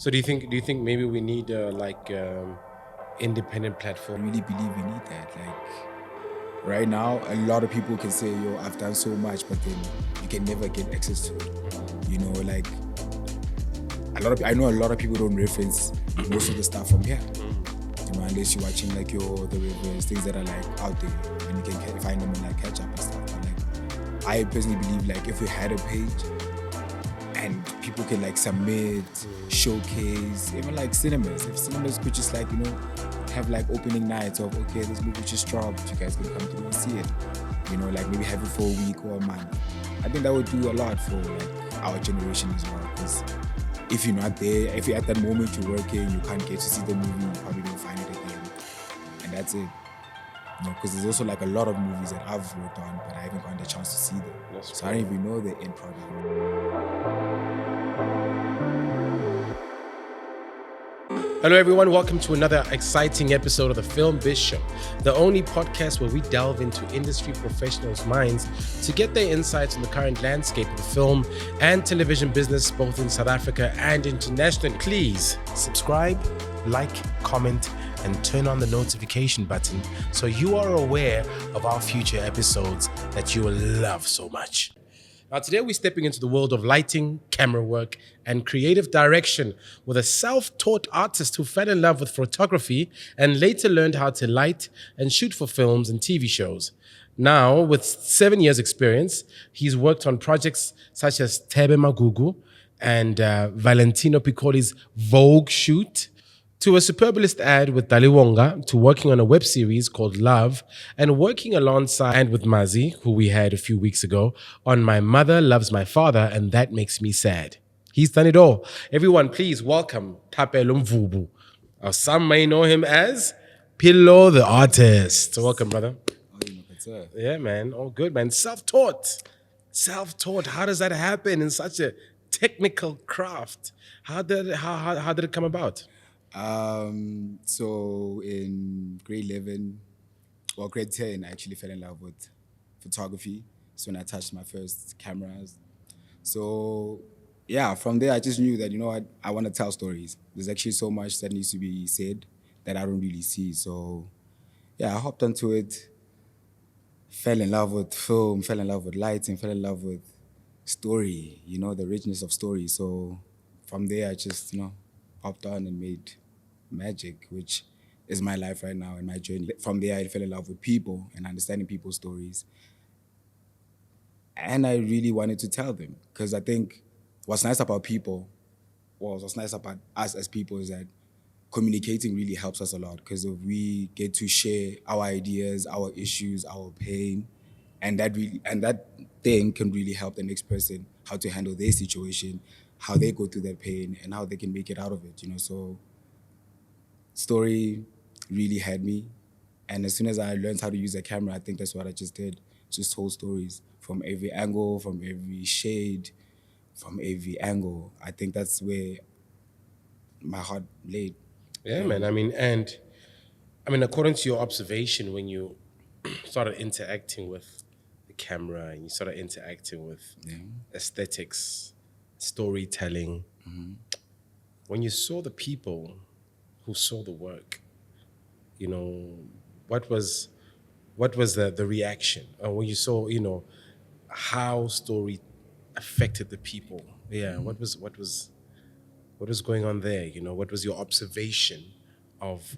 So do you think maybe we need independent I platform? really believe we need that. Like right now, a lot of people can say, "Yo, I've done so much," but then you can never get access to it. You know, like I know a lot of people don't reference most of the stuff from here. You know, unless you're watching like the reviews, things that are like out there, and you can find them and like catch up and stuff. But like, I personally believe like if we had a page and people can like submit, showcase, even like cinemas. If cinemas could just like, have like opening nights of, okay, this movie just dropped, you guys can come through and see it. You know, like maybe have it for a week or a month. I think that would do a lot for like our generation as well. Because if you're not there, if you're at that moment you're working, you can't get to see the movie, you probably don't find it again. And that's it. You know, because there's also like a lot of movies that I've worked on, but I haven't gotten the chance to see them. That's So I don't even know the end product. Hello, everyone. Welcome to another exciting episode of the Film Biz Show, the only podcast where we delve into industry professionals' minds to get their insights on the current landscape of the film and television business, both in South Africa and internationally. Please subscribe, like, comment, and turn on the notification button so you are aware of our future episodes that you will love so much. Now, today we're stepping into the world of lighting, camera work, and creative direction with a self-taught artist who fell in love with photography and later learned how to light and shoot for films and TV shows. Now, with 7 years experience, he's worked on projects such as Thapelo Mvubu and Valentino Piccoli's Vogue shoot, to a Superbalist ad with Daliwonga, to working on a web series called Love, and working alongside and with Mazi, who we had a few weeks ago, on My Mother Loves My Father, and That Makes Me Sad. He's done it all. Everyone, please welcome Thapelo Mvubu. Or some may know him as Pillow the Artist. So welcome, brother. Yeah, man. All good, man. Self-taught. Self-taught. How does that happen in such a technical craft? How did it come about? So in grade 11, well, grade 10, I actually fell in love with photography. So when I touched my first cameras. So yeah, from there, I just knew that, you know what, I want to tell stories. There's actually so much that needs to be said that I don't really see. So yeah, I hopped onto it, fell in love with film, fell in love with lighting, fell in love with story, the richness of story. So from there, I just, hopped on and made magic, which is my life right now and my journey. From there, I fell in love with people and understanding people's stories. And I really wanted to tell them because I think what's nice about people, well, what's nice about us as people is that communicating really helps us a lot because we get to share our ideas, our issues, our pain, and that thing can really help the next person how to handle their situation, how they go through their pain, and how they can make it out of it. So story really had me, and as soon as I learned how to use a camera, I think that's what I just did. Just told stories from every angle, from every shade, from every angle. I think that's where my heart laid. Yeah, man. According to your observation, when you started interacting with the camera and you started interacting with aesthetics, storytelling, when you saw the people who saw the work, what was the reaction? When you saw, how story affected the people? Yeah, what was going on there? What was your observation of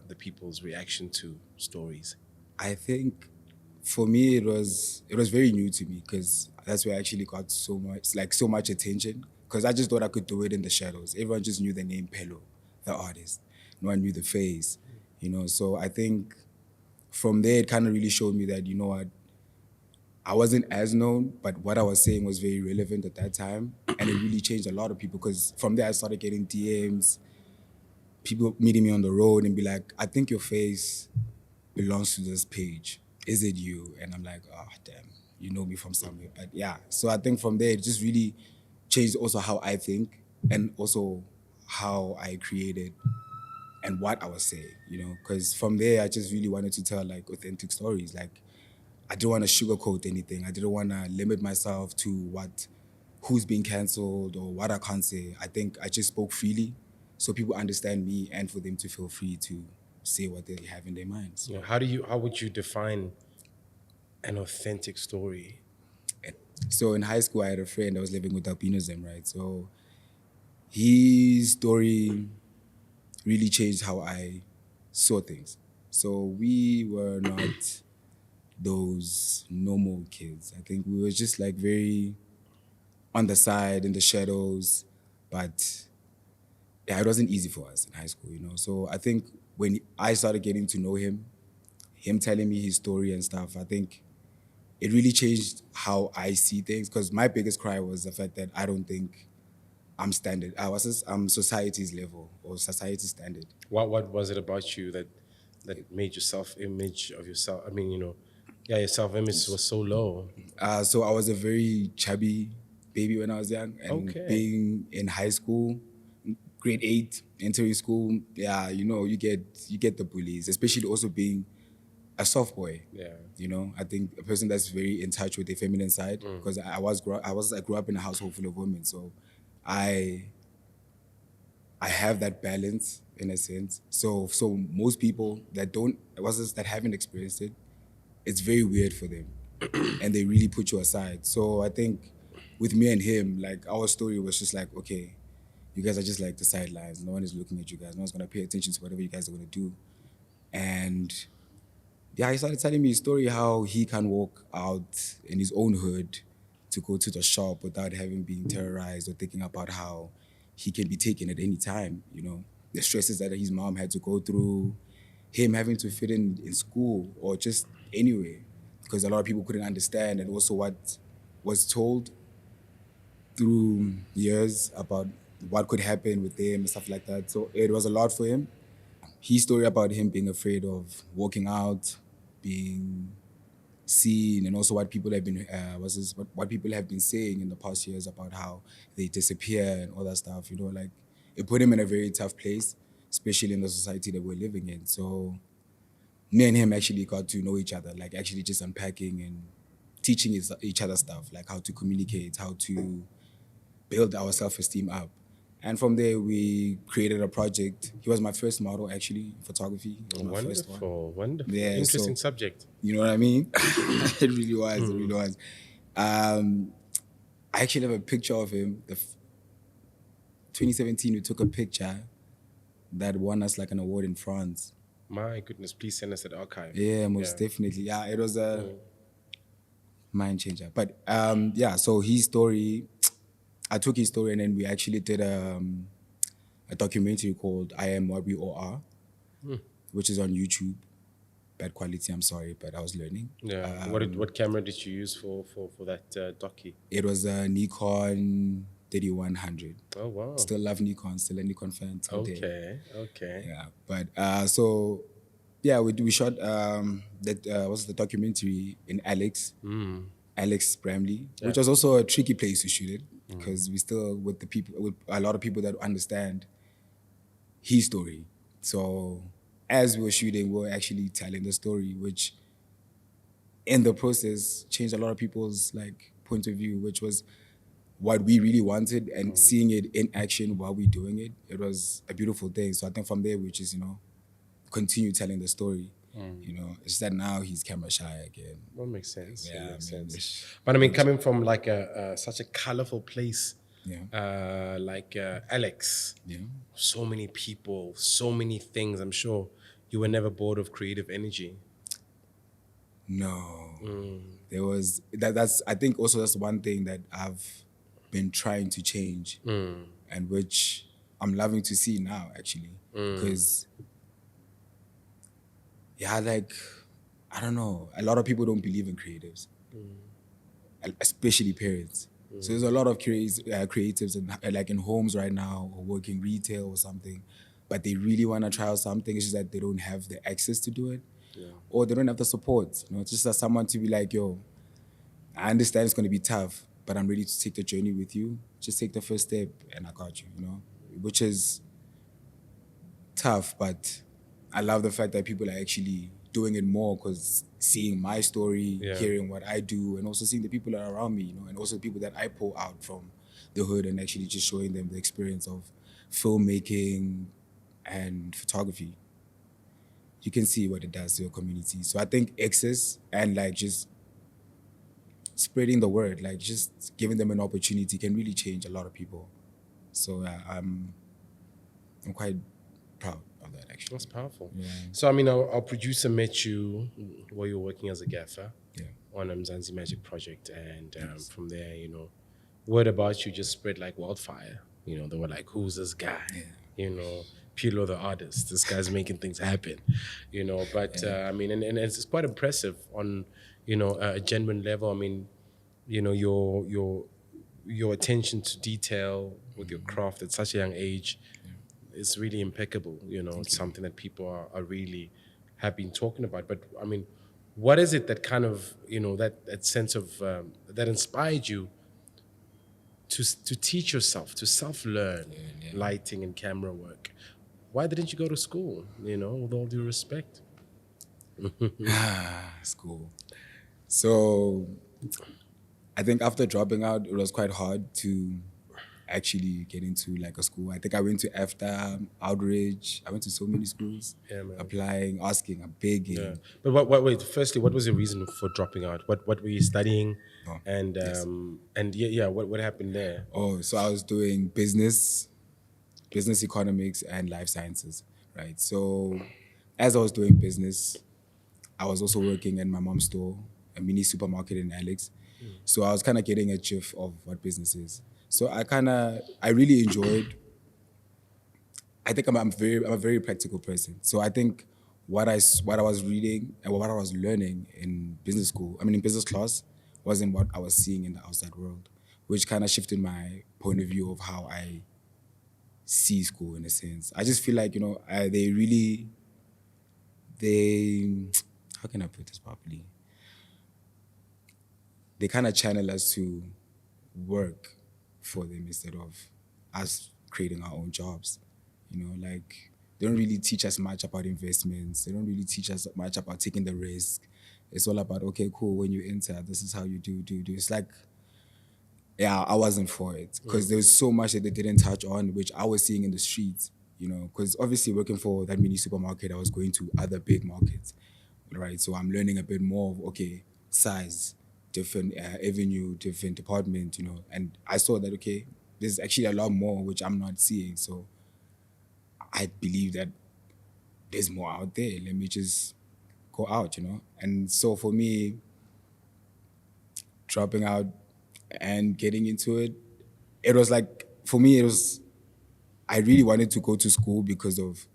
the people's reaction to stories? I think for me it was very new to me because that's where I actually got so much attention because I just thought I could do it in the shadows. Everyone just knew the name Pello, the artist. No one knew the face, So I think from there it kind of really showed me that, what, I wasn't as known, but what I was saying was very relevant at that time. And it really changed a lot of people because from there I started getting DMs, people meeting me on the road and be like, I think your face belongs to this page. Is it you? And I'm like, oh, damn, you know me from somewhere. But yeah, so I think from there it just really changed also how I think and also how I created and what I was saying, because from there I just really wanted to tell like authentic stories. Like I didn't want to sugarcoat anything. I didn't want to limit myself to who's being cancelled or what I can't say. I think I just spoke freely so people understand me and for them to feel free to say what they have in their minds. Yeah. How would you define an authentic story? So in high school, I had a friend that was living with albinism, right? So his story really changed how I saw things. So we were not those normal kids. I think we were just like very on the side, in the shadows, but yeah, it wasn't easy for us in high school, you know. So I think when I started getting to know him telling me his story and stuff, I think it really changed how I see things. Because my biggest cry was the fact that I don't think I'm standard. I'm society's level or society standard. What was it about you that made your self-image of yourself? I mean, your self-image was so low. So I was a very chubby baby when I was young, and Okay. being in high school, grade 8, entering school, yeah, you get the bullies, especially also being a soft boy. Yeah. I think a person that's very in touch with their feminine side, because I grew up in a household full of women, so I have that balance in a sense. So most people that haven't experienced it, it's very weird for them, and they really put you aside. So I think with me and him, like our story was just like, okay, you guys are just like the sidelines. No one is looking at you guys. No one's gonna pay attention to whatever you guys are gonna do. And yeah, he started telling me his story, how he can walk out in his own hood to go to the shop without having been terrorized or thinking about how he can be taken at any time, the stresses that his mom had to go through, him having to fit in school or just anywhere, because a lot of people couldn't understand, and also what was told through years about what could happen with him and stuff like that. So it was a lot for him. His story about him being afraid of walking out, being seen, and also what people have been what people have been saying in the past years about how they disappear and all that stuff. Like it put him in a very tough place, especially in the society that we're living in. So me and him actually got to know each other, like actually just unpacking and teaching each other stuff, like how to communicate, how to build our self-esteem up. And from there, we created a project. He was my first model, actually, photography. He was my first one. Wonderful. Yeah, Interesting subject. You know what I mean? It really was. It really was. I actually have a picture of him. 2017, we took a picture that won us like an award in France. My goodness, please send us that archive. Yeah, most definitely. Yeah, it was a mind changer. But yeah, so his story, I took his story and then we actually did a documentary called I Am What We All Are, which is on YouTube. Bad quality, I'm sorry, but I was learning. Yeah. What camera did you use for that docu? It was a Nikon 3100. Oh wow! Still love Nikon. Still a Nikon fan. Okay. Yeah, but so yeah, we shot that was the documentary in Alex Bramley, which was also a tricky place to shoot it because we still with a lot of people that understand his story. So as we were shooting, we were actually telling the story, which in the process changed a lot of people's like point of view, which was what we really wanted, and seeing it in action while we're doing it, it was a beautiful thing. So I think from there we just, continue telling the story. It's just that now he's camera shy again. That makes sense. Yeah, that makes sense. But I mean, coming from like such a colorful place, like Alex, so many people, so many things. I'm sure you were never bored of creative energy. No, there was that's. I think also that's one thing that I've been trying to change, and which I'm loving to see now actually, because like I don't know, a lot of people don't believe in creatives, especially parents. So there's a lot of creatives like in homes right now or working retail or something, but they really want to try out something. It's just that they don't have the access to do it, or they don't have the support. It's just as someone to be like, yo, I understand it's going to be tough, but I'm ready to take the journey with you. Just take the first step and I got you, which is tough, but I love the fact that people are actually doing it more because seeing my story, hearing what I do, and also seeing the people that are around me, and also the people that I pull out from the hood and actually just showing them the experience of filmmaking and photography, you can see what it does to your community. So I think access and like just spreading the word, like just giving them an opportunity can really change a lot of people. So I'm quite proud of that actually. That's powerful. Yeah. So, I mean, our producer met you while you were working as a gaffer Yeah. on Mzansi Magic Project. And from there, word about you just spread like wildfire. They were like, who's this guy? Yeah. Pilo the artist. This guy's making things happen. But I mean, and it's quite impressive on, a genuine level. I mean, your attention to detail with your craft at such a young age is really impeccable. It's something that people are really have been talking about. But I mean, what is it that kind of, that sense of, that inspired you to teach yourself, to self-learn lighting and camera work? Why didn't you go to school, with all due respect? School. So I think after dropping out, it was quite hard to actually get into like a school. I think I went to EFTA, Outreach. I went to so many schools, applying, asking, begging. Yeah. But wait, firstly, what was your reason for dropping out? What were you studying? Oh, and what happened there? Oh, so I was doing business economics, and life sciences, right? So as I was doing business, I was also working in my mom's store, a mini supermarket in Alex. So I was kind of getting a gist of what business is. So I really enjoyed. I think I'm a very practical person. So I think what I was reading and what I was learning in business school, in business class, wasn't what I was seeing in the outside world, which kind of shifted my point of view of how I see school in a sense. I just feel like, how can I put this properly? They kind of channel us to work for them instead of us creating our own jobs. Like they don't really teach us much about investments. They don't really teach us much about taking the risk. It's all about, okay, cool, when you enter, this is how you do. It's like, yeah, I wasn't for it because there was so much that they didn't touch on, which I was seeing in the streets, because obviously working for that mini supermarket, I was going to other big markets, right? So I'm learning a bit more of, okay, size, different avenue, different department, and I saw that, okay, there's actually a lot more which I'm not seeing. So I believe that there's more out there. Let me just go out, And so for me, dropping out and getting into it, it was like, for me, I really wanted to go to school because of,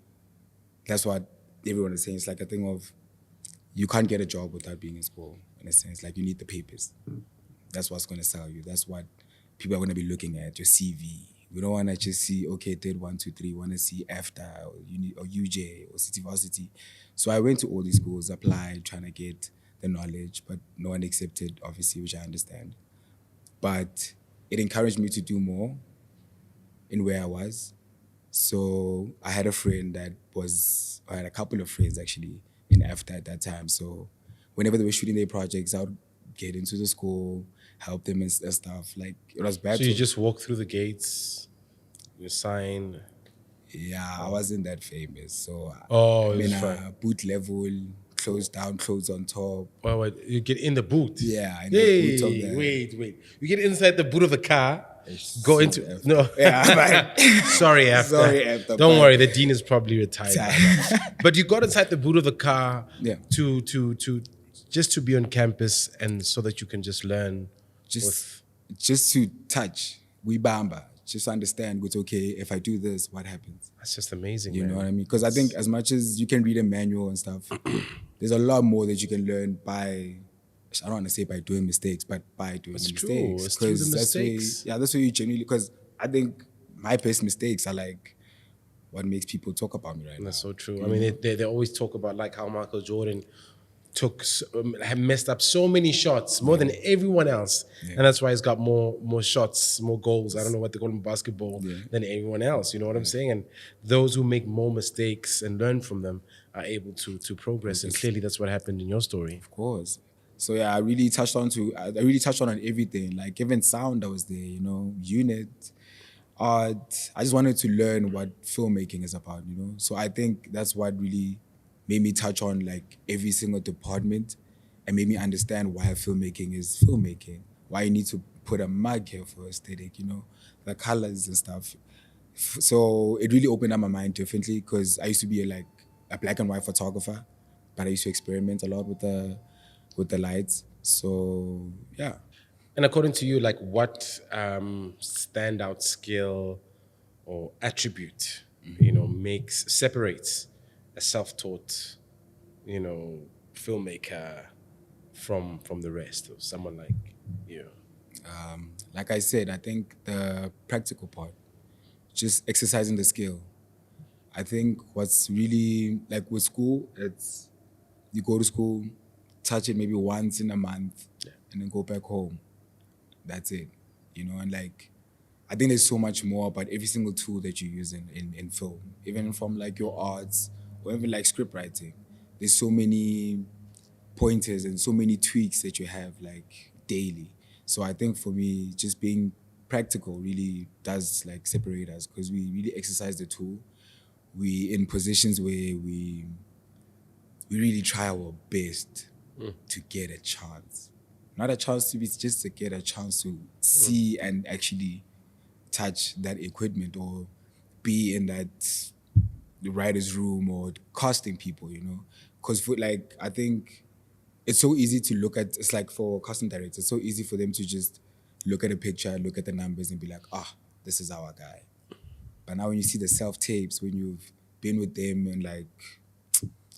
that's what everyone is saying. It's like a thing of, you can't get a job without being in school, in a sense. Like, you need the papers. That's what's going to sell you. That's what people are going to be looking at, your CV. We don't want to just see, okay, did 1, 2, 3. We want to see EFTA or UJ or City Varsity. So I went to all these schools, applied, trying to get the knowledge, but no one accepted, obviously, which I understand. But it encouraged me to do more in where I was. So I had a couple of friends actually in EFTA at that time. So whenever they were shooting their projects, I would get into the school, help them and stuff. Like, it was bad. So you just walk through the gates, you sign. Yeah, I wasn't that famous. So boot level, closed down, clothes on top. Wait, you get in the boot. Yeah, in the boot of the... Wait. You get inside the boot of the car, go into... After. No. Yeah, right. Sorry, after. Don't worry, the dean is probably retired. But you got inside the boot of the car to just to be on campus and so that you can just learn. Just to touch. We bamba. Just understand what's okay. If I do this, what happens? That's just amazing, You know what I mean? Because I think as much as you can read a manual and stuff, there's a lot more that you can learn by, I don't want to say by doing mistakes, but by doing mistakes. True. It's through the mistakes. That's where you genuinely, because I think my best mistakes are like what makes people talk about me right now. That's so true. I mean, they always talk about like how Michael Jordan have messed up so many shots, more than everyone else. Yeah. And that's why he's got more shots, more goals. I don't know what they call in basketball than everyone else. You know what I'm saying? And those who make more mistakes and learn from them are able to progress. And clearly that's what happened in your story. Of course. So yeah, I really touched on everything. Like even sound that was there, you know, unit, art. I just wanted to learn what filmmaking is about, you know. So I think that's what really made me touch on like every single department and made me understand why filmmaking is filmmaking. Why you need to put a mug here for aesthetic, you know, the colors and stuff. So it really opened up my mind differently because I used to be like a black and white photographer, but I used to experiment a lot with the lights. So yeah. And according to you, like what standout skill or attribute, separates a self-taught, you know, filmmaker from the rest of someone like you? Like I said, I think the practical part, just exercising the skill. I think what's really like with school, it's you go to school, touch it maybe once in a month, and then go back home. That's it, you know. And like, I think there's so much more about every single tool that you use in film, even from like your arts or even like script writing. There's so many pointers and so many tweaks that you have like daily. So I think for me, just being practical really does like separate us because we really exercise the tool. We in positions where we really try our best to get a chance. Not a chance to be, just to get a chance to see and actually touch that equipment or be in that the writer's room or casting people, you know? Because for like, I think it's so easy to look at, it's like for casting directors, it's so easy for them to just look at a picture, look at the numbers and be like, ah, this is our guy. But now when you see the self-tapes, when you've been with them and like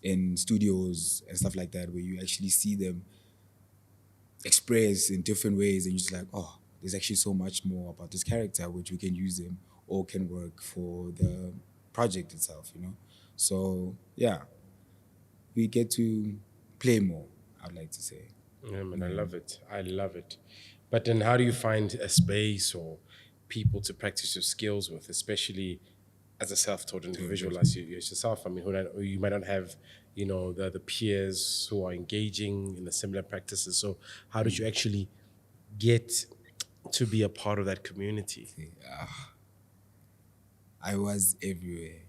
in studios and stuff like that, where you actually see them express in different ways and you're just like, oh, there's actually so much more about this character which we can use them or can work for the project itself, you know? So yeah, we get to play more, I'd like to say. Yeah, man, I love it. I love it. But then, how do you find a space or people to practice your skills with, especially as a self-taught individual as you yourself? I mean, who you might not have, the peers who are engaging in the similar practices. So, how did you actually get to be a part of that community? I was everywhere.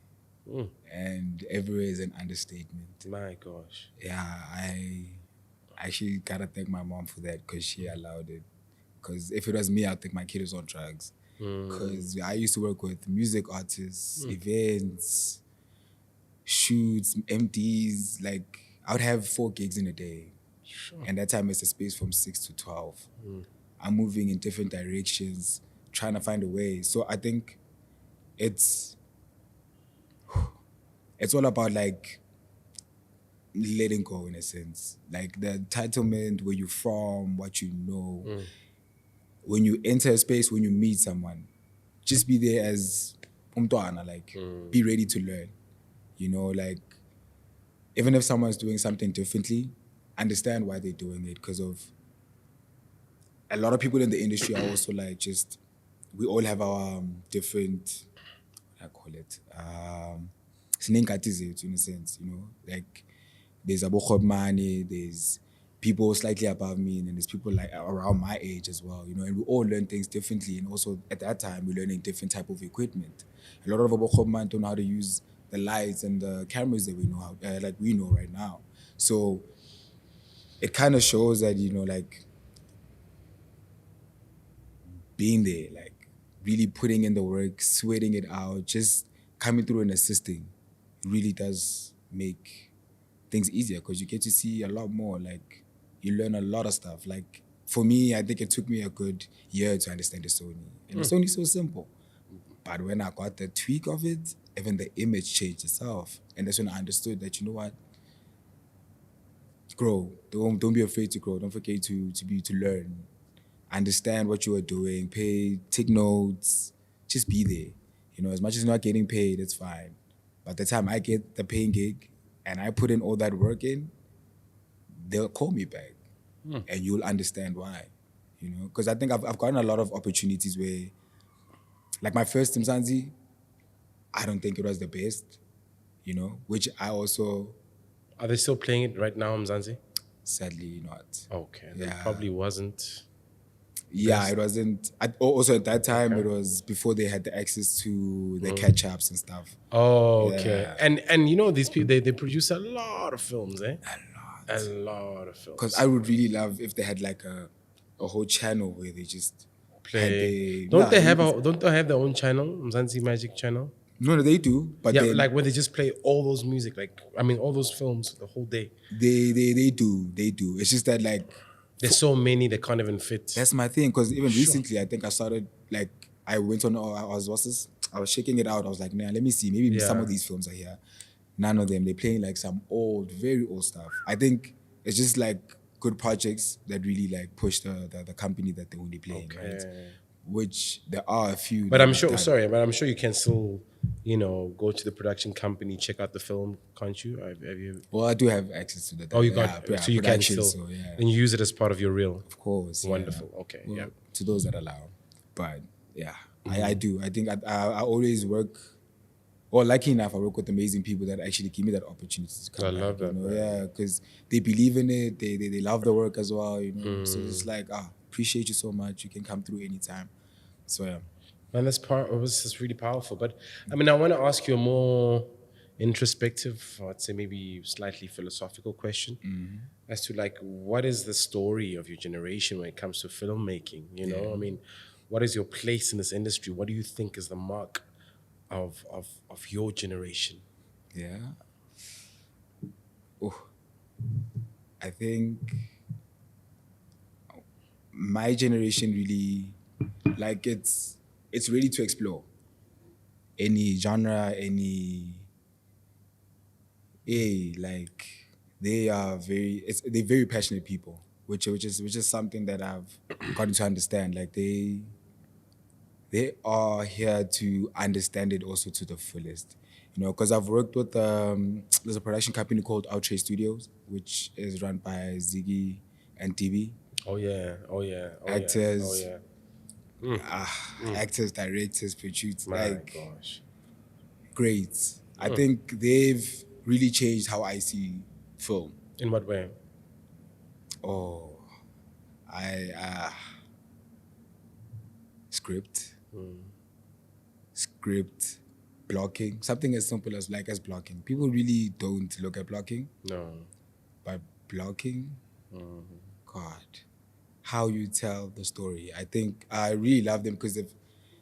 And everywhere is an understatement. My gosh. Yeah, I actually gotta thank my mom for that because she allowed it. Because if it was me, I'd think my kid was on drugs. Because I used to work with music artists, events, shoots, MDs. Like, I would have 4 gigs in a day. Sure. And that time it's a space from 6 to 12. I'm moving in different directions, trying to find a way. So I think it's all about like letting go in a sense. Like the entitlement, where you're from, what you know. When you enter a space, when you meet someone, just be there as umtwana, like be ready to learn. You know, like even if someone's doing something differently, understand why they're doing it. Because of a lot of people in the industry are also like just, we all have our different, I call it, sinengati zethu in a sense, you know, like there's money, there's people slightly above me, and then there's people like around my age as well, you know, and we all learn things differently. And also at that time, we're learning different type of equipment. A lot of man don't know how to use the lights and the cameras that we know how, like we know right now. So it kind of shows that, you know, like being there, like really putting in the work, sweating it out, just coming through and assisting really does make things easier because you get to see a lot more. Like you learn a lot of stuff. Like for me, I think it took me a good year to understand the Sony. And the Sony's so simple. But when I got the tweak of it, even the image changed itself. And that's when I understood that, you know what? Grow. Don't be afraid to grow. Don't forget to learn. Understand what you are doing, take notes, just be there. You know, as much as you're not getting paid, it's fine. By the time I get the paying gig and I put in all that work in, they'll call me back and you'll understand why. You know, because I think I've gotten a lot of opportunities where, like my first Mzansi, I don't think it was the best, you know, which I also... Are they still playing it right now, Mzansi? sadly not. Okay, then Yeah. probably wasn't. Yeah, it wasn't. Also, at that time, Okay. it was before they had the access to the catch-ups and stuff. Oh, okay. Yeah. And you know these people they produce a lot of films, eh? A lot of Because films. I would really love if they had like a whole channel where they just had Play. the Don't they have their own channel, Mzansi Magic channel? no, they do, but Yeah, then like where they just play all those music, like I mean all those films the whole day. they do. It's just that like There's so many they can't even fit. that's my thing. Because even Sure. recently, I think I started like I went on. I was checking it out. I was like, nah, let me see. Maybe some Yeah. of these films are here. None of them. They're playing like some old, very old stuff. I think it's just like good projects that really like push the company that they're only playing, right? Which there are a few. But that I'm have sure done. sorry, but I'm sure you can still, you know, go to the production company, check out the film, can't you? Have you Well, I do have access to that. Oh, you got so you can production, still So yeah, and you use it as part of your reel. of course. Wonderful. Yeah. Okay. Well, Yeah. to those that allow, but yeah, I do. I think I always work. Well, lucky enough, I work with amazing people that actually give me that opportunity to come I back. love that, man. Yeah, because they believe in it. They love the work as well. You know, so it's like appreciate you so much. You can come through anytime. So yeah. And this is really powerful. But I mean, I want to ask you a more introspective, I'd say maybe slightly philosophical question as to like what is the story of your generation when it comes to filmmaking? You know, I mean, what is your place in this industry? What do you think is the mark of your generation? Yeah. Oh, I think my generation really like it's ready to explore any genre, like they're very passionate people, which is something that I've gotten to understand. Like they are here to understand it also to the fullest. You know, because I've worked with there's a production company called Outre Studios, which is run by Ziggy and TV. Oh yeah, oh yeah, oh Actors, yeah, oh yeah. actors, directors, producers, My like gosh. great. I think they've really changed how I see film. In what way? Oh, I script, script, blocking, something as simple as blocking. People really don't look at blocking, No. but blocking, God, how you tell the story. I think I really love them because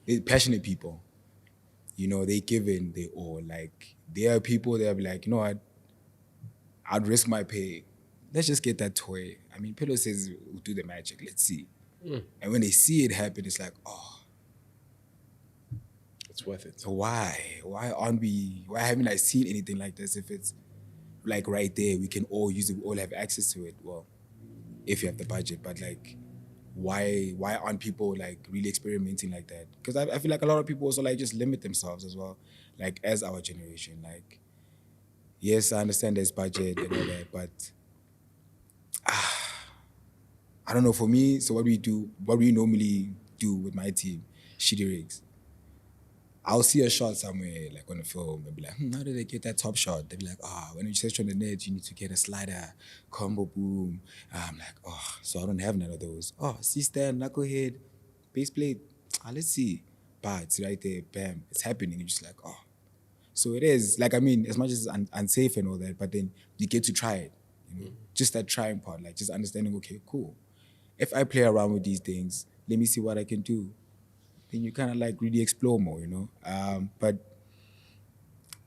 they're passionate people. You know, they give in, they all. Like, there are people that are like, you know what, I'd risk my pay. Let's just get that toy. I mean, Pillow says we'll do the magic. Let's see. And when they see it happen, it's like, oh, It's worth it. so why? Why haven't I seen anything like this? If it's like right there, we can all use it, we all have access to it. Well, if you have the budget, but like, why aren't people like really experimenting like that? Because I feel like a lot of people also like just limit themselves as well, like as our generation. Like, yes, I understand there's budget and all that, but I don't know. For me, so what we normally do with my team, shitty rigs. I'll see a shot somewhere, like on a film, and be like, how did they get that top shot? They'll be like, when you search on the net, you need to get a slider, combo boom. I'm like, so I don't have none of those. C-stand, knucklehead, base plate. Let's see. But it's right there, bam, it's happening. You're just like, So it is, like, I mean, as much as it's unsafe and all that, but then you get to try it, you know? Just that trying part, like just understanding, okay, cool. If I play around with these things, let me see what I can do. Then you kind of like really explore more, you know? But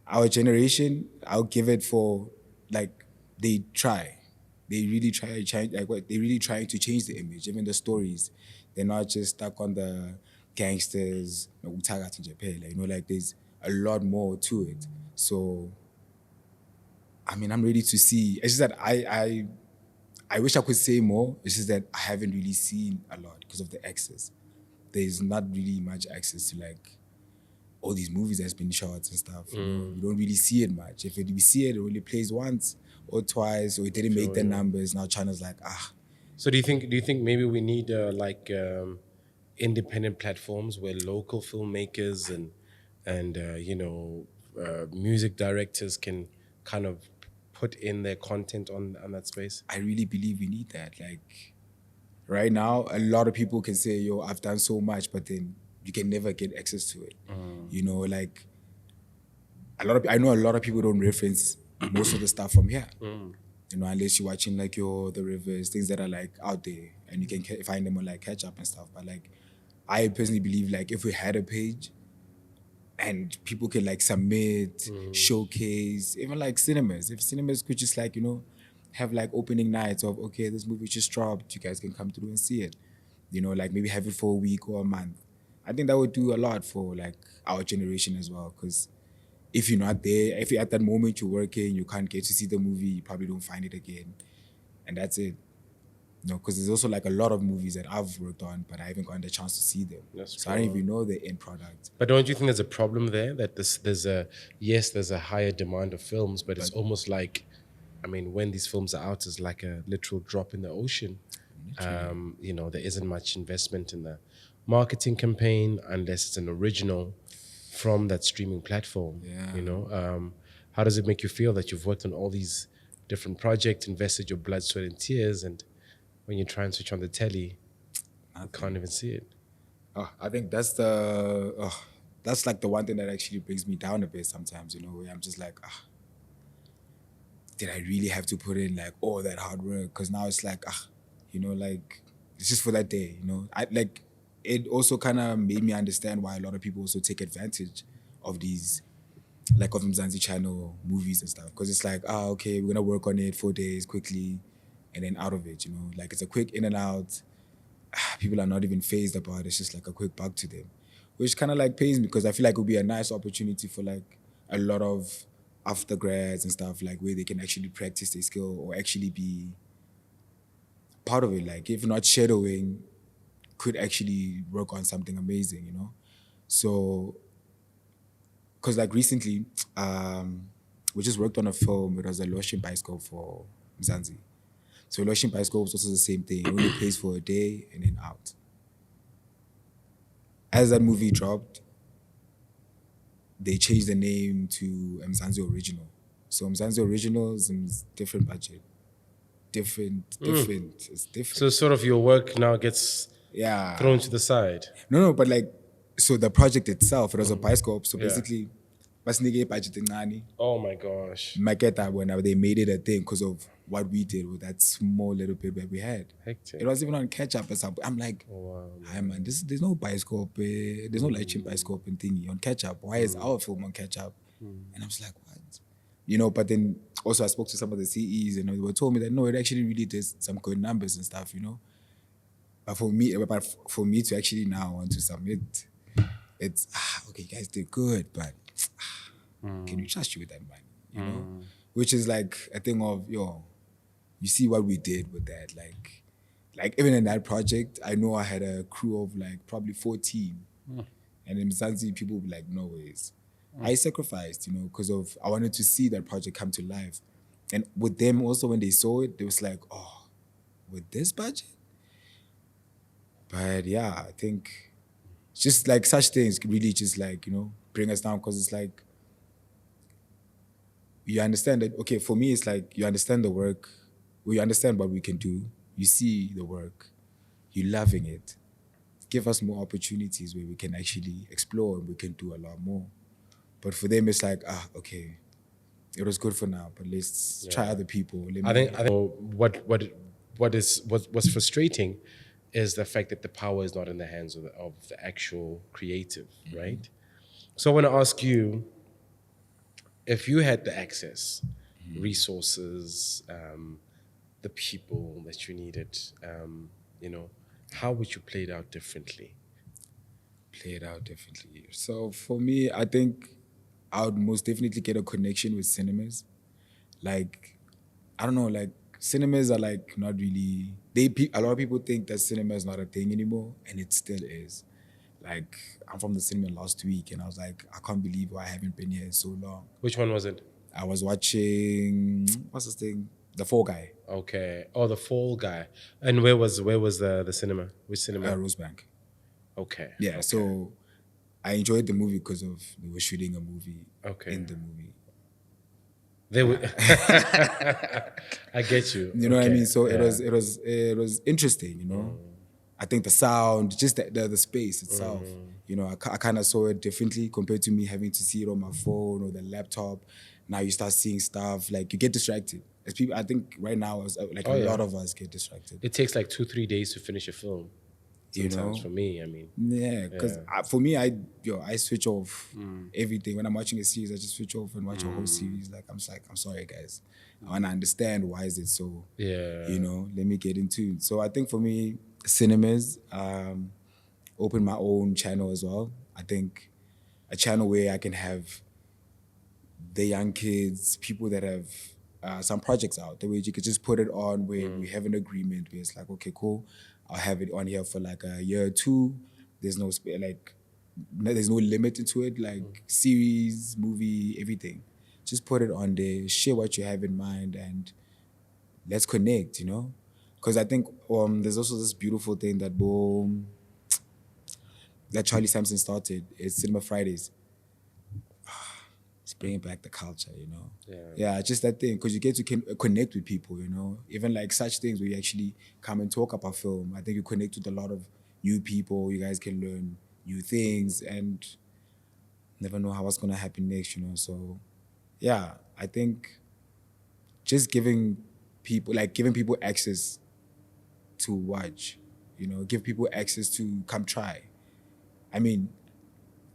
our generation, I'll give it for, like, they try. They really try to change, like what, they're really trying to change the image, even the stories. They're not just stuck on the gangsters, you know, like there's a lot more to it. So, I mean, I'm ready to see. It's just that I wish I could say more. It's just that I haven't really seen a lot because of the access. There's not really much access to like all these movies that's been shot and stuff. You know, we don't really see it much. If we see it, it only plays once or twice, or it didn't make the numbers. Now China's like, So do you think maybe we need independent platforms where local filmmakers and music directors can kind of put in their content on that space? I really believe we need that. Like right now, a lot of people can say, yo, I've done so much, but then you can never get access to it. You know, like I know a lot of people don't reference most of the stuff from here. You know, unless you're watching like the rivers, things that are like out there, and you can find them on like catch up and stuff. But like, I personally believe like if we had a page and people can like submit, showcase, even like cinemas. If cinemas could just like, have like opening nights of, okay, this movie just dropped, you guys can come through and see it. You know, like maybe have it for a week or a month. I think that would do a lot for like our generation as well. Because if you're not there, if you're at that moment you're working, you can't get to see the movie, you probably don't find it again. And that's it. Because there's also like a lot of movies that I've worked on, but I haven't gotten the chance to see them. So I don't even know the end product. But don't you think there's a problem there that there's a higher demand of films, but it's almost like, I mean, when these films are out, it's like a literal drop in the ocean. There isn't much investment in the marketing campaign unless it's an original from that streaming platform. Yeah. How does it make you feel that you've worked on all these different projects, invested your blood, sweat, and tears, and when you try and switch on the telly, you can't even see it? I think that's like the one thing that actually brings me down a bit sometimes, where I'm just like, did I really have to put in like all that hard work? Because now it's like, like it's just for that day, I like it also kind of made me understand why a lot of people also take advantage of these like of Mzansi channel movies and stuff. Because it's like, okay, we're gonna work on it 4 days quickly and then out of it, like it's a quick in and out. People are not even phased about it. It's just like a quick buck to them, which kind of like pains me because I feel like it would be a nice opportunity for like a lot of after grads and stuff, like where they can actually practice their skill or actually be part of it. Like if not shadowing, could actually work on something amazing, So, because like recently, we just worked on a film. It was a Lotion Bioscope for Mzansi. So Lotion Bioscope was also the same thing. It only plays for a day and then out. As that movie dropped, they changed the name to Mzansi Original. So Mzansi Original is a different budget. Different. It's different. So sort of your work now gets thrown to the side. No, but like, so the project itself, it was a bioscope. So basically, budget. Oh my gosh. Maketa when they made it a thing because of what we did with that small little bit that we had. Hectic. It was even on catch up or something. I'm like, hi man, there's no bioscope, there's no light bioscope and thingy on catch up. Why is our film on catch up? And I was like, what? But then also I spoke to some of the CEs and they were told me that no, it actually really did some good numbers and stuff, But for me to actually now want to submit, it's okay, you guys did good, but can we trust you with that money? Which is like a thing of you see what we did with that. Like even in that project, I know I had a crew of like probably 14, and in Mzansi people would be like, no ways. I sacrificed, because of I wanted to see that project come to life, and with them also when they saw it, they was like, oh, with this budget. But yeah, I think just like such things could really just like, bring us down because it's like, you understand that, okay, for me, it's like you understand the work, you understand what we can do, you see the work, you're loving it. Give us more opportunities where we can actually explore and we can do a lot more. But for them, it's like, okay, it was good for now, but let's try other people. I think what's frustrating is the fact that the power is not in the hands of the actual creative, right? So I want to ask you, if you had the access, resources, the people that you needed, how would you play it out differently? So for me, I think I would most definitely get a connection with cinemas. Like, I don't know, like cinemas are like not really, a lot of people think that cinema is not a thing anymore, and it still is. Like, I'm from the cinema last week, and I was like, I can't believe I haven't been here in so long. Which one was it? I was watching, what's this thing? The Fall Guy. Okay. Oh, The Fall Guy. And where was the cinema? Which cinema? Rosebank. Okay. Yeah, okay. So I enjoyed the movie because of they were shooting a movie Okay. in the movie. They would. I get you. You know what I Okay, mean? So yeah. it was interesting, you know. I think the sound, just the space itself, you know, I kind of saw it differently compared to me having to see it on my phone or the laptop. Now you start seeing stuff, like you get distracted. As people, I think right now, like a Oh, yeah. lot of us get distracted. It takes like 2-3 days to finish a film. You Sometimes know? for me, I mean. Yeah, because for me, I switch off Mm. everything when I'm watching a series. I just switch off and watch a whole series. Like I'm sorry guys, I want to understand why is it so. Yeah. You know, let me get into it. So I think for me, cinemas open my own channel as well. I think a channel where I can have the young kids, people that have some projects out, the way you could just put it on where we have an agreement where it's like, okay, cool, I'll have it on here for like a year or two. There's there's no limit into it, like series, movie, everything. Just put it on there, share what you have in mind, and let's connect, you know? Because I think there's also this beautiful thing that Charlie Sampson started. It's Cinema Fridays. It's bringing back the culture, you know? Yeah, just that thing, because you get to connect with people, you know? Even like such things where you actually come and talk about film. I think you connect with a lot of new people. You guys can learn new things and never know what's going to happen next, you know? So, yeah, I think just giving people access to watch, you know, give people access to come try. I mean,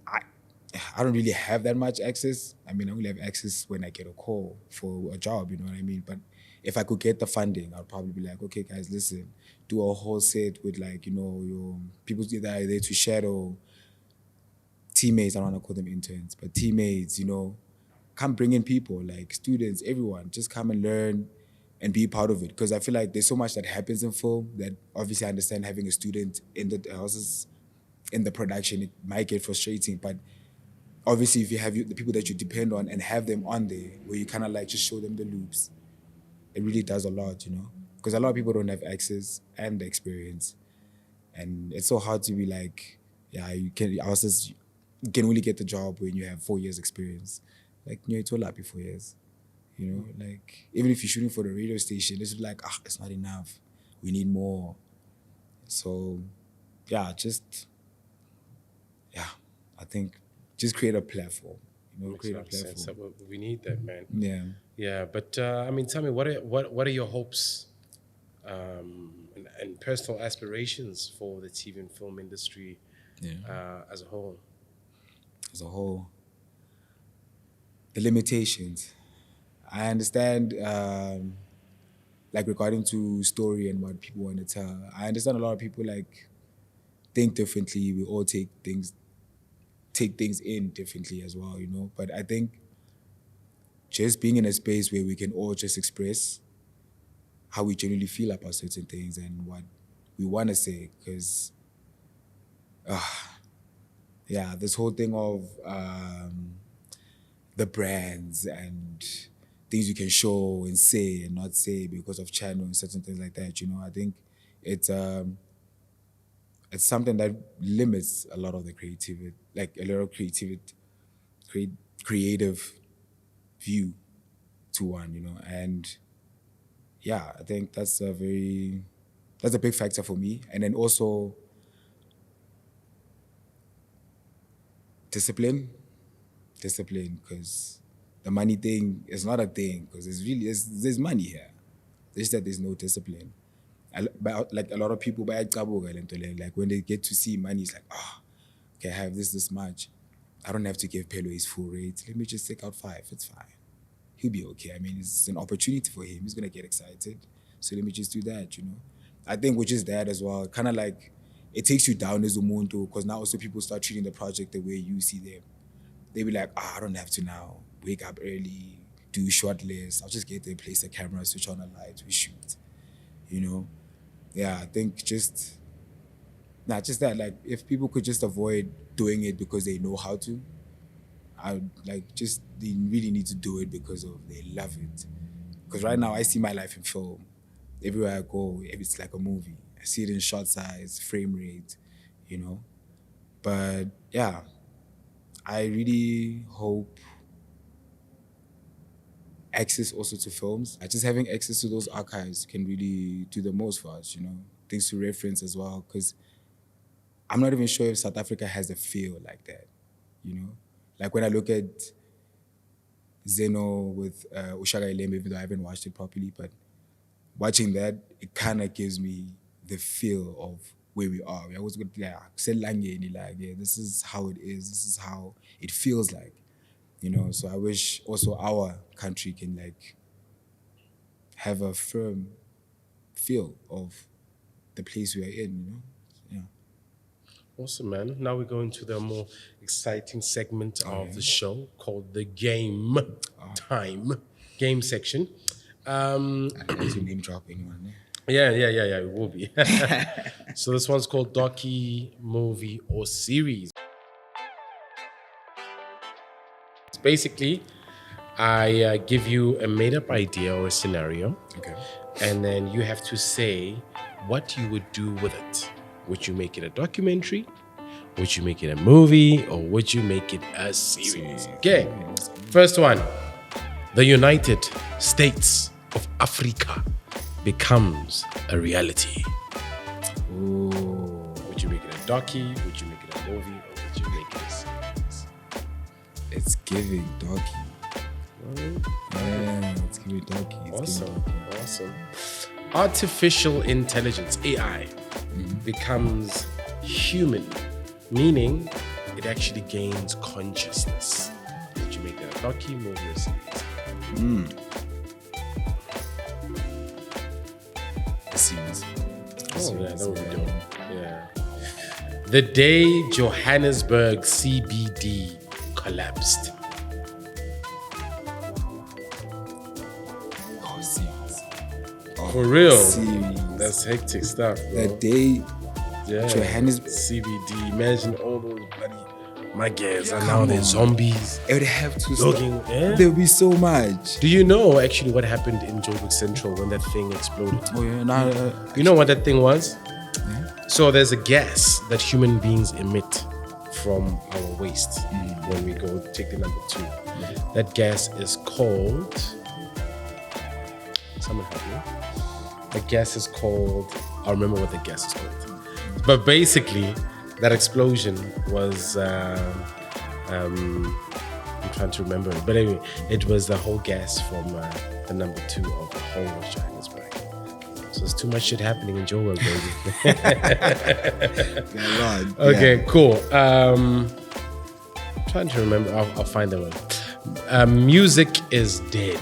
I don't really have that much access. I mean, I only have access when I get a call for a job, you know what I mean? But if I could get the funding, I'd probably be like, okay, guys, listen, do a whole set with like, you know, your people that are there to shadow teammates. I don't want to call them interns, but teammates, you know, come bring in people, like students, everyone, just come and learn and be part of it. Because I feel like there's so much that happens in film that obviously I understand having a student in the houses, in the production, it might get frustrating, but obviously if you have the people that you depend on and have them on there where you kind of like just show them the loops, it really does a lot, you know? Because a lot of people don't have access and the experience. And it's so hard to be like, yeah, you can only get the job when you have 4 years experience. Like, you know, it's all happy 4 years. You know, like, even if you're shooting for the radio station, it's like, it's not enough. We need more. So, yeah, I think just create a platform. You know, Makes create a a lot of sense. platform. We need that, man. Yeah. Yeah, but I mean, tell me, what are your hopes and personal aspirations for the TV and film industry as a whole? As a whole, the limitations. I understand, like regarding to story and what people want to tell. I understand a lot of people like think differently. We all take things in differently as well, you know. But I think just being in a space where we can all just express how we genuinely feel about certain things and what we want to say, because, yeah, this whole thing of the brands and things you can show and say and not say because of channel and certain things like that, you know, I think it's something that limits a lot of the creativity, like a lot of creative view to one, you know. And yeah, I think that's a big factor for me. And then also discipline, because the money thing is not a thing, because there's money here. It's just that there's no discipline. But like a lot of people, like when they get to see money, it's like, okay, I have this much. I don't have to give Pelo his full rate. Let me just take out 5. It's fine. He'll be okay. I mean, it's an opportunity for him. He's gonna get excited. So let me just do that, you know. I think which is that as well. Kind of like it takes you down as a mundo, because now also people start treating the project the way you see them. They be like, I don't have to now wake up early, do short lists. I'll just get there, place the camera, switch on the lights, we shoot. You know? Yeah, I think just that. Like, if people could just avoid doing it because they know how to, I would they really need to do it because they love it. Because right now I see my life in film. Everywhere I go, it's like a movie. I see it in shot size, frame rate, you know. But yeah, I really hope access also to films. Just having access to those archives can really do the most for us, things to reference as well. Because I'm not even sure if South Africa has a feel like that, Like when I look at Zeno with Ushaka Ileme, even though I haven't watched it properly, but watching that, it kind of gives me the feel of where we are. We always go, this is how it is. This is how it feels like, So I wish also our country can like have a firm feel of the place we are in, Yeah. Awesome, man. Now we go into the more exciting segment of the show called the game time game section. I don't want to name drop anyone. Yeah, it will be. So this one's called Docu, Movie, or Series. Basically, I give you a made-up idea or a scenario. Okay. And then you have to say what you would do with it. Would you make it a documentary? Would you make it a movie? Or would you make it a series? Okay. First one. The United States of Africa becomes a reality. Ooh. Would you make it a docu? Would you make it a movie? Or would you make it a series? It's giving docu. Yeah, it's giving docu. Awesome. Artificial intelligence, AI, becomes human, meaning it actually gains consciousness. Would you make that a docu, movie, or series? A series. Yeah, that would be dope. Yeah. The day Johannesburg CBD collapsed. Oh, series. For real? Series. That's hectic stuff, bro. The day Johannesburg CBD. Imagine all those bloody maggots and Come now they're on. zombies. it would have to Logging, yeah? There would be so much. Do you know actually what happened in Joburg Central when that thing exploded? Oh yeah, You know what that thing was? Yeah. So there's a gas that human beings emit from our waste when we go take the number 2. That gas is called... Someone help me. The gas is called... I remember what the gas is called. But basically, that explosion was... I'm trying to remember it. But anyway, it was the whole gas from the number 2 of the whole of Johannesburg. So there's too much shit happening in Joburg, baby. Yeah, Okay, cool. Trying to remember. I'll find the one. Music is dead.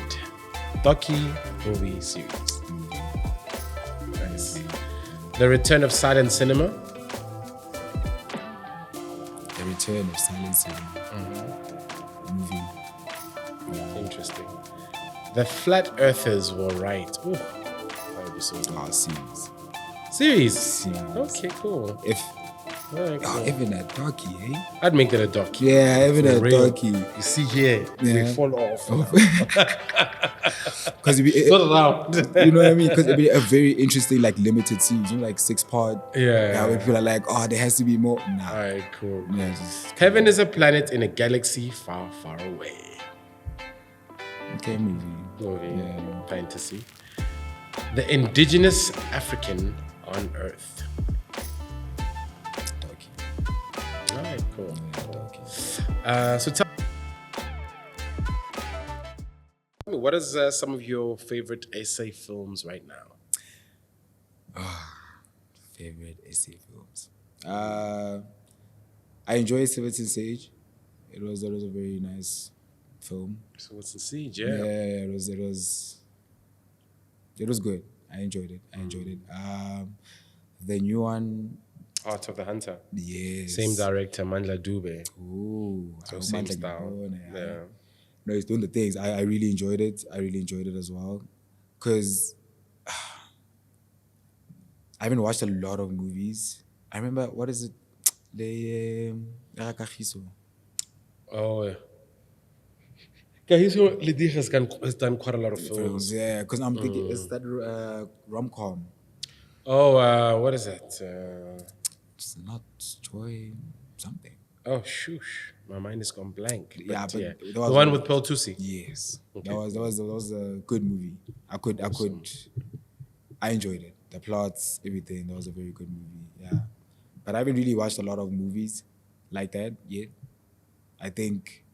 Docu, movie, series. Nice. The return of silent cinema. The return of silent cinema. Movie. Interesting. The flat earthers were right. Ooh, that would be so good. Series. Series. Okay, cool. If Alright, cool. even a docu, eh? I'd make that a docu. Yeah, even For a real. docu. You see here, Yeah. they fall off. Because Not around. you know what I mean? Because it'd be a very interesting, like limited series, like 6-part. Yeah. Where people are like, oh, there has to be more. Nah. Alright, cool. Yeah, just Heaven is a planet in a galaxy far, far away. okay, movie. Movie, Yeah. fantasy. The indigenous African on Earth. Docu. Alright, cool. Yeah, docu. So tell me, what is some of your favorite essay films right now? Favorite essay films. I enjoy 17 Sage. It was a very nice film. So what's the siege? Yeah, it was good. I enjoyed it. The new one, Art of the Hunter. yes. Same director, Mandla Dube. Ooh, So same style. Yeah. No, he's doing the things. I really enjoyed it. I really enjoyed it as well. Because I haven't watched a lot of movies. I remember, what is it? The Kagiso. Oh, yeah. Kahiso Lediga has done quite a lot of films. Yeah, because I'm thinking, is that rom-com? Oh, what is that? It's not Joy something. Oh, shoosh. My mind is gone blank. Yeah, but yeah. there The was one one- with Pearl Tusi. Yes. That was a good movie. I enjoyed it. The plots, everything. That was a very good movie. Yeah, but I haven't really watched a lot of movies like that yet. I think,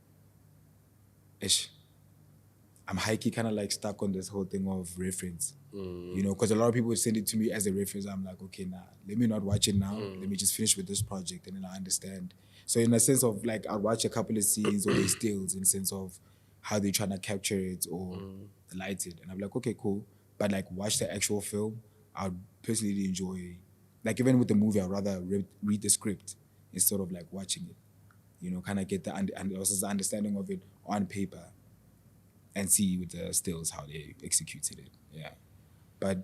I'm high-key kind of like stuck on this whole thing of reference. You know, because a lot of people send it to me as a reference. I'm like, okay, nah, let me not watch it now. Let me just finish with this project and then I understand. So in a sense of like, I'll watch a couple of scenes or the stills in the sense of how they're trying to capture it or light it. And I'm like, okay, cool. But like watch the actual film, I would personally enjoy, like even with the movie, I'd rather read the script instead of like watching it. You know, kind of get the understanding of it on paper and see with the stills how they executed it. Yeah. But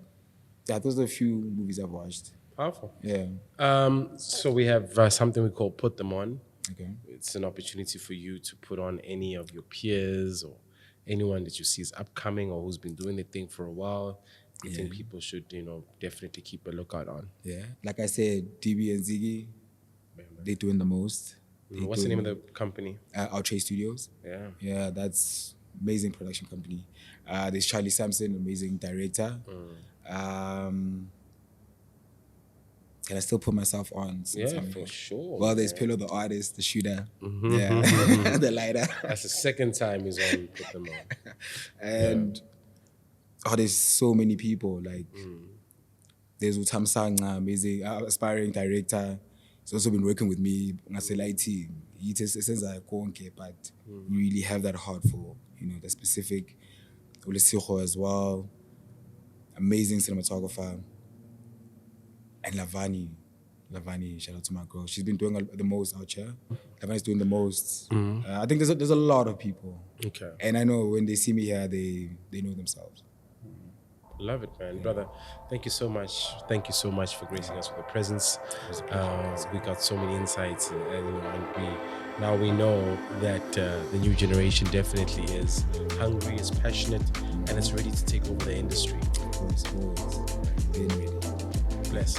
yeah, those are a few movies I've watched. Powerful. Yeah. So we have something we call Put Them On. Okay. It's an opportunity for you to put on any of your peers or anyone that you see is upcoming or who's been doing the thing for a while. You think people should, definitely keep a lookout on. Yeah. Like I said, DB and Ziggy, they're doing the most. What's the name of the company? Outre Studios. Yeah. Yeah, that's amazing production company. There's Charlie Sampson, amazing director. Can I still put myself on? For sure. Well, there's Thapelo the artist, the shooter. Yeah, the lighter. That's the second time he's on Put Them On. And there's so many people. Like there's Utam Sanga, amazing aspiring director. He's also been working with me. He says I can't, but you really have that heart for the specific. Ulesiho as well, amazing cinematographer. And Lavani, shout out to my girl. She's been doing the most out here. Lavani's doing the most. I think there's a lot of people. Okay. And I know when they see me here, they know themselves. Love it, man. Yeah. Brother, thank you so much. Thank you so much for gracing us with the presence. We got so many insights, and we know that the new generation definitely is hungry, is passionate, and is ready to take over the industry. Of course, always. Being ready. Bless.